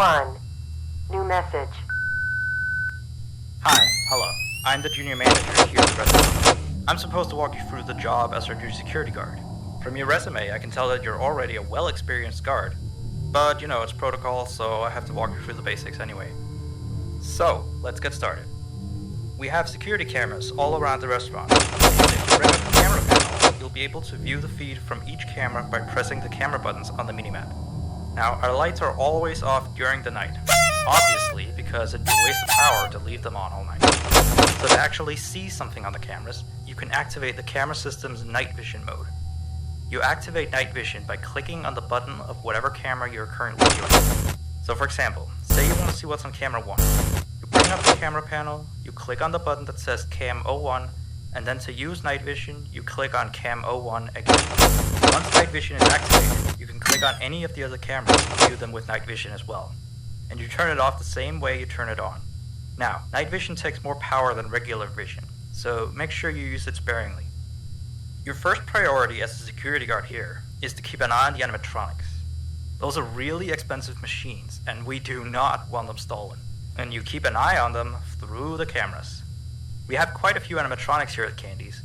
1. New message. Hi, hello. I'm the junior manager here at the restaurant. I'm supposed to walk you through the job as our new security guard. From your resume, I can tell that you're already a well-experienced guard. But, it's protocol, so I have to walk you through the basics anyway. So, let's get started. We have security cameras all around the restaurant. And if you bring up the camera panel, you'll be able to view the feed from each camera by pressing the camera buttons on the minimap. Now, our lights are always off during the night. Obviously, because it'd be a waste of power to leave them on all night. So to actually see something on the cameras, you can activate the camera system's night vision mode. You activate night vision by clicking on the button of whatever camera you're currently viewing. So for example, say you want to see what's on camera 1. You bring up the camera panel, you click on the button that says Cam 01, and then to use night vision, you click on Cam 01 again. Once night vision is activated, you can click on any of the other cameras and view them with night vision as well. And you turn it off the same way you turn it on. Now, night vision takes more power than regular vision, so make sure you use it sparingly. Your first priority as a security guard here is to keep an eye on the animatronics. Those are really expensive machines, and we do not want them stolen. And you keep an eye on them through the cameras. We have quite a few animatronics here at Candy's.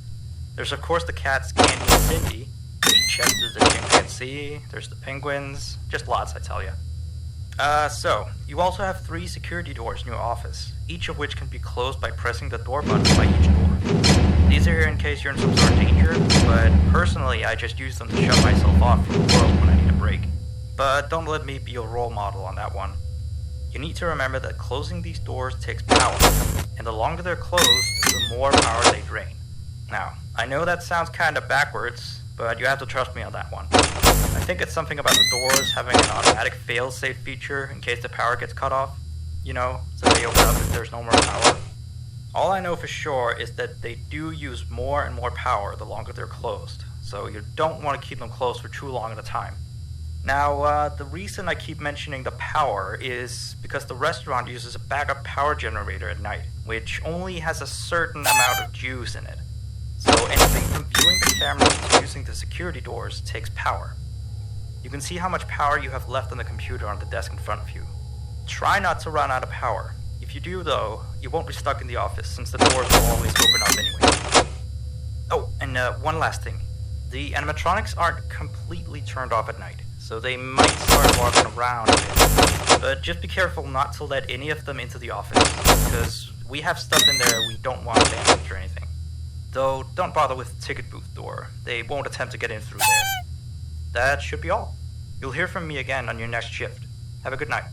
There's of course the cats Candy and Cindy, there's Chester the chimpanzee, there's the penguins, just lots I tell you. So, you also have 3 security doors in your office, each of which can be closed by pressing the door button by each door. These are here in case you're in some sort of danger, but personally I just use them to shut myself off from the world when I need a break. But don't let me be your role model on that one. You need to remember that closing these doors takes power, and the longer they're closed, the more power they drain. Now, I know that sounds kinda backwards, but you have to trust me on that one. I think it's something about the doors having an automatic fail-safe feature in case the power gets cut off. So they open up if there's no more power. All I know for sure is that they do use more and more power the longer they're closed, so you don't want to keep them closed for too long at a time. Now, the reason I keep mentioning the power is because the restaurant uses a backup power generator at night, which only has a certain amount of juice in it. So anything from viewing the cameras to using the security doors takes power. You can see how much power you have left on the computer on the desk in front of you. Try not to run out of power. If you do though, you won't be stuck in the office since the doors will always open up anyway. Oh, and one last thing. The animatronics aren't completely turned off at night, so they might start walking around a bit. But just be careful not to let any of them into the office, because we have stuff in there we don't want damaged or anything. Though, don't bother with the ticket booth door. They won't attempt to get in through there. That should be all. You'll hear from me again on your next shift. Have a good night.